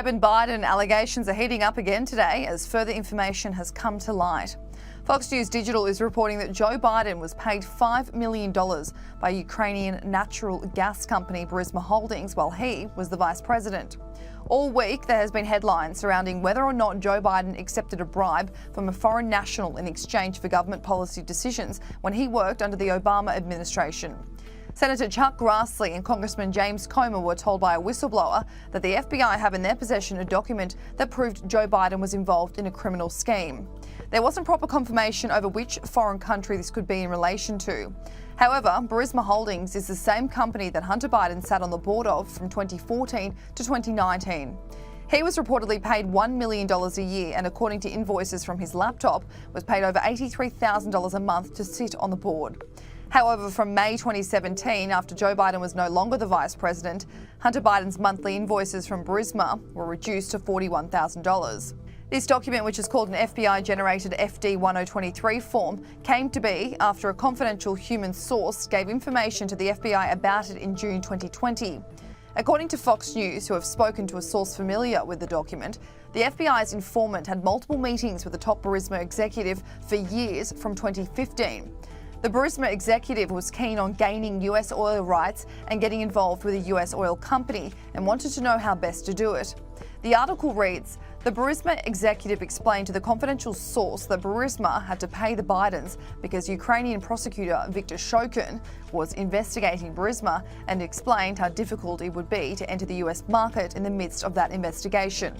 Biden allegations are heating up again today as further information has come to light. Fox News Digital is reporting that Joe Biden was paid $5 million by Ukrainian natural gas company Burisma Holdings while he was the vice president. All week, there has been headlines surrounding whether or not Joe Biden accepted a bribe from a foreign national in exchange for government policy decisions when he worked under the Obama administration. Senator Chuck Grassley and Congressman James Comer were told by a whistleblower that the FBI have in their possession a document that proved Joe Biden was involved in a criminal scheme. There wasn't proper confirmation over which foreign country this could be in relation to. However, Burisma Holdings is the same company that Hunter Biden sat on the board of from 2014 to 2019. He was reportedly paid $1 million a year and, according to invoices from his laptop, was paid over $83,000 a month to sit on the board. However, from May 2017, after Joe Biden was no longer the vice president, Hunter Biden's monthly invoices from Burisma were reduced to $41,000. This document, which is called an FBI-generated FD 1023 form, came to be after a confidential human source gave information to the FBI about it in June 2020. According to Fox News, who have spoken to a source familiar with the document, the FBI's informant had multiple meetings with the top Burisma executive for years from 2015. The Burisma executive was keen on gaining US oil rights and getting involved with a US oil company and wanted to know how best to do it. The article reads, the Burisma executive explained to the confidential source that Burisma had to pay the Bidens because Ukrainian prosecutor Viktor Shokin was investigating Burisma and explained how difficult it would be to enter the US market in the midst of that investigation.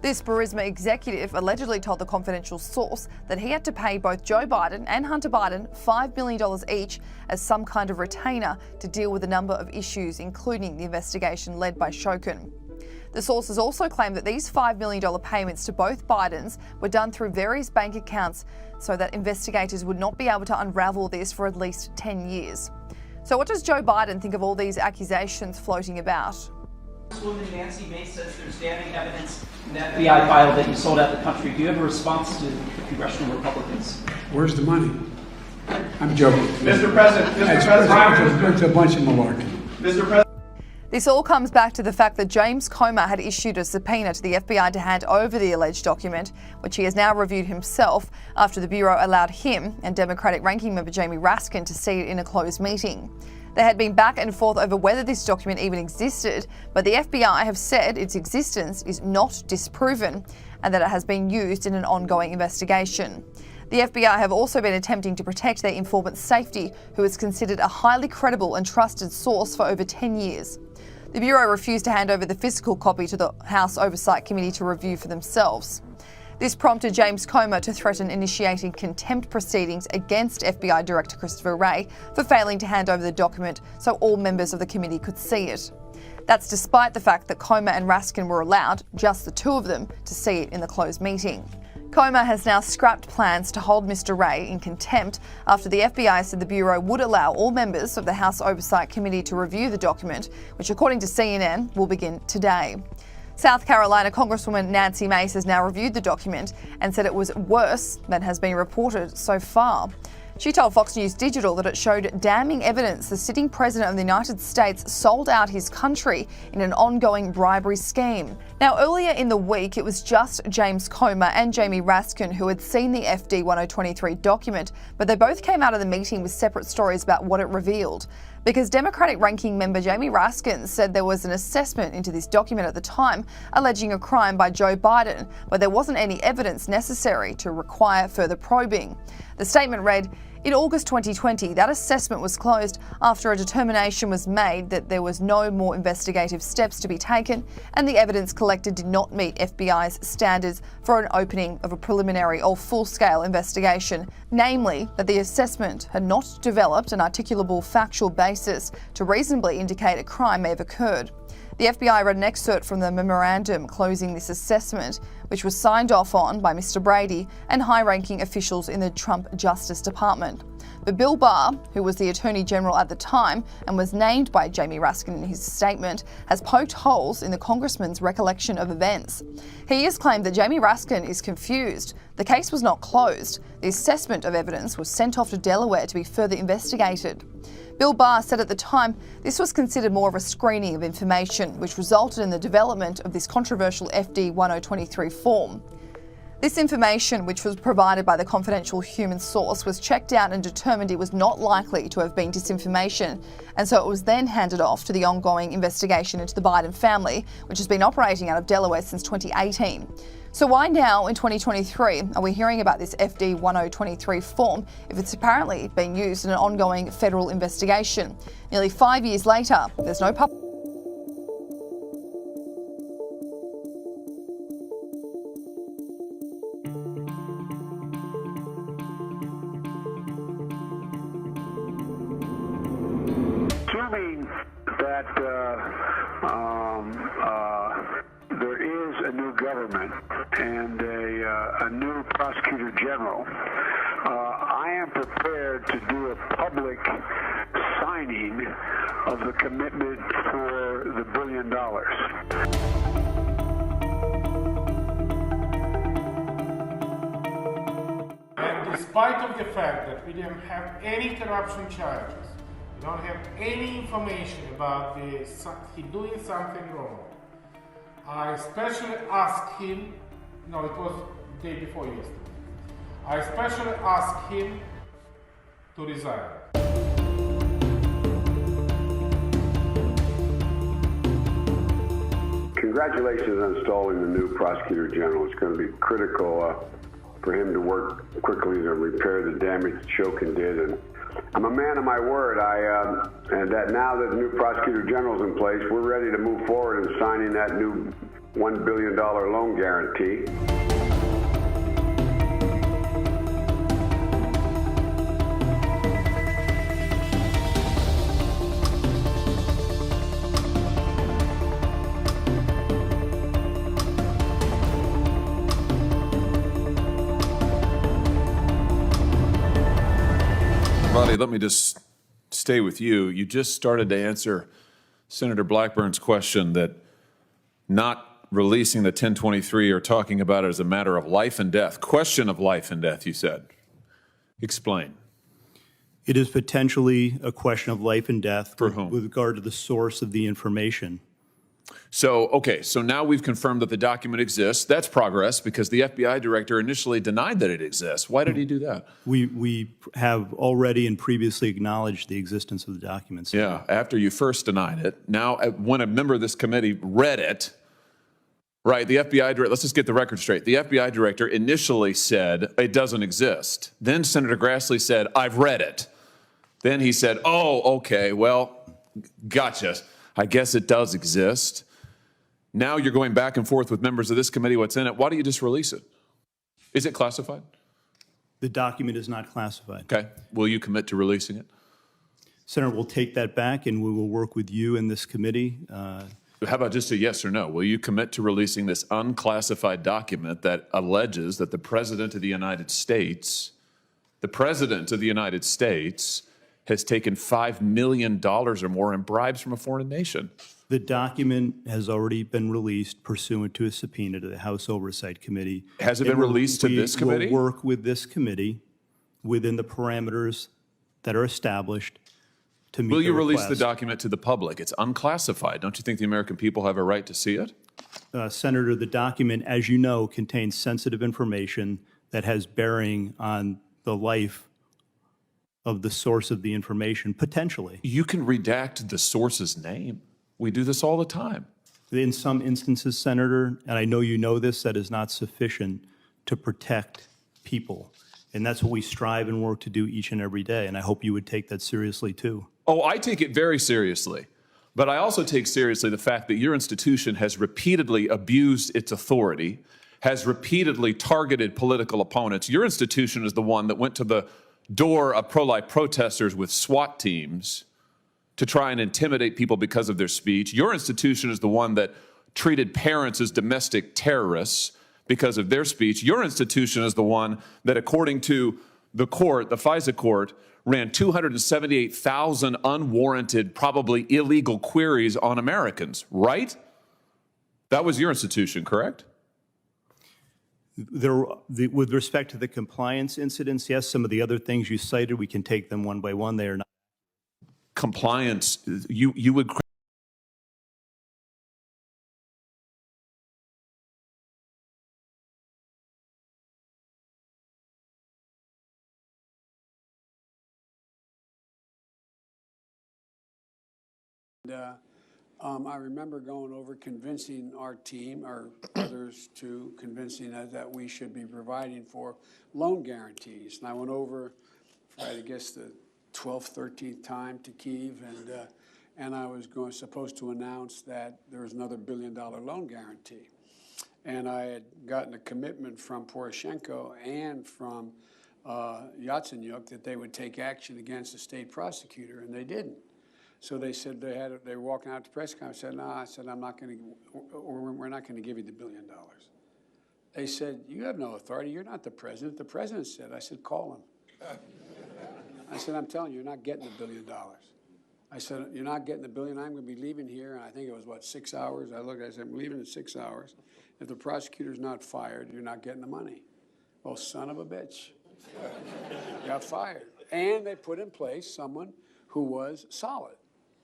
This Burisma executive allegedly told the confidential source that he had to pay both Joe Biden and Hunter Biden $5 million each as some kind of retainer to deal with a number of issues, including the investigation led by Shokin. The sources also claimed that these $5 million payments to both Bidens were done through various bank accounts so that investigators would not be able to unravel this for at least 10 years. So what does Joe Biden think of all these accusations floating about? Congresswoman Nancy Mace says there's damning evidence in the FBI file that you sold out the country. Do you have a response to the congressional Republicans? Where's the money? I'm joking. Mr. President, it's a bunch of malarkey. Mr. President. This all comes back to the fact that James Comer had issued a subpoena to the FBI to hand over the alleged document, which he has now reviewed himself after the Bureau allowed him and Democratic ranking member Jamie Raskin to see it in a closed meeting. There had been back and forth over whether this document even existed, but the FBI have said its existence is not disproven and that it has been used in an ongoing investigation. The FBI have also been attempting to protect their informant's safety, who is considered a highly credible and trusted source for over 10 years. The Bureau refused to hand over the physical copy to the House Oversight Committee to review for themselves. This prompted James Comer to threaten initiating contempt proceedings against FBI Director Christopher Wray for failing to hand over the document so all members of the committee could see it. That's despite the fact that Comer and Raskin were allowed, just the two of them, to see it in the closed meeting. Comer has now scrapped plans to hold Mr. Wray in contempt after the FBI said the Bureau would allow all members of the House Oversight Committee to review the document, which according to CNN will begin today. South Carolina Congresswoman Nancy Mace has now reviewed the document and said it was worse than has been reported so far. She told Fox News Digital that it showed damning evidence the sitting president of the United States sold out his country in an ongoing bribery scheme. Now, earlier in the week, it was just James Comer and Jamie Raskin who had seen the FD 1023 document, but they both came out of the meeting with separate stories about what it revealed. Because Democratic ranking member Jamie Raskin said there was an assessment into this document at the time alleging a crime by Joe Biden, but there wasn't any evidence necessary to require further probing. The statement read, in August 2020, that assessment was closed after a determination was made that there was no more investigative steps to be taken and the evidence collected did not meet FBI's standards for an opening of a preliminary or full-scale investigation, namely that the assessment had not developed an articulable factual basis to reasonably indicate a crime may have occurred. The FBI read an excerpt from the memorandum closing this assessment, which was signed off on by Mr. Brady and high-ranking officials in the Trump Justice Department. But Bill Barr, who was the Attorney General at the time and was named by Jamie Raskin in his statement, has poked holes in the Congressman's recollection of events. He has claimed that Jamie Raskin is confused. The case was not closed. The assessment of evidence was sent off to Delaware to be further investigated. Bill Barr said at the time this was considered more of a screening of information, which resulted in the development of this controversial FD 1023 form. This information, which was provided by the confidential human source, was checked out and determined it was not likely to have been disinformation, and so it was then handed off to the ongoing investigation into the Biden family, which has been operating out of Delaware since 2018. So why now, in 2023, are we hearing about this FD 1023 form if it's apparently being used in an ongoing federal investigation? Nearly 5 years later, there's no public. Assuming that there is a new government and a new prosecutor general, I am prepared to do a public signing of the commitment for the $1 billion. And despite of the fact that we didn't have any corruption charges, we don't have any information about he doing something wrong, I especially asked him, no, it was the day before yesterday, I especially asked him to resign. Congratulations on installing the new prosecutor general. It's going to be critical for him to work quickly to repair the damage Shokin did. And I'm a man of my word. And that now that the new prosecutor general's in place, we're ready to move forward in signing that new $1 billion loan guarantee. Roddy, let me just stay with you. You just started to answer Senator Blackburn's question that not releasing the 1023 or talking about it as a matter of life and death. Question of life and death, you said. Explain. It is potentially a question of life and death For whom? With regard to the source of the information. So, okay, so now we've confirmed that the document exists. That's progress because the FBI director initially denied that it exists. Why did he do that? We have already and previously acknowledged the existence of the documents. Yeah, after you first denied it. Now, when a member of this committee read it, right, the FBI director, let's just get the record straight. The FBI director initially said it doesn't exist. Then Senator Grassley said, I've read it. Then he said, oh, okay, well, gotcha. I guess it does exist. Now you're going back and forth with members of this committee, what's in it. Why don't you just release it? Is it classified? The document is not classified. Okay. Will you commit to releasing it? Senator, we'll take that back and we will work with you in this committee. How about just a yes or no? Will you commit to releasing this unclassified document that alleges that the President of the United States, has taken $5 million or more in bribes from a foreign nation? The document has already been released pursuant to a subpoena to the House Oversight Committee. Has it been released to this committee? We will work with this committee within the parameters that are established to meet the request. Will you release the document to the public? It's unclassified. Don't you think the American people have a right to see it? Senator, the document, as you know, contains sensitive information that has bearing on the life of the source of the information, potentially. You can redact the source's name. We do this all the time. In some instances, Senator, and I know you know this, that is not sufficient to protect people. And that's what we strive and work to do each and every day. And I hope you would take that seriously, too. Oh, I take it very seriously. But I also take seriously the fact that your institution has repeatedly abused its authority, has repeatedly targeted political opponents. Your institution is the one that went to the door of pro-life protesters with SWAT teams to try and intimidate people because of their speech. Your institution is the one that treated parents as domestic terrorists because of their speech. Your institution is the one that, according to the court, the FISA court, ran 278,000 unwarranted, probably illegal queries on Americans, right? That was your institution, correct? With respect to the compliance incidents, yes, some of the other things you cited, we can take them one by one. They are not. Compliance, you would. I remember going over convincing our team, or others too, convincing us that we should be providing for loan guarantees. And I went over, for, I guess, the 12th, 13th time to Kyiv, and I was supposed to announce that there was another $1 billion loan guarantee. And I had gotten a commitment from Poroshenko and from Yatsenyuk that they would take action against the state prosecutor, and they didn't. So they said they were walking out to press conference. I said, no, I said, I'm not going to, or we're not going to give you the $1 billion. They said, you have no authority. You're not the president. The president said. I said, call him. I said, I'm telling you, you're not getting the $1 billion. I said, you're not getting the $1 billion. I'm going to be leaving here. And I think it was, what, 6 hours? I looked, I said, I'm leaving in 6 hours. If the prosecutor's not fired, you're not getting the money. Well, son of a bitch. Got fired. And they put in place someone who was solid.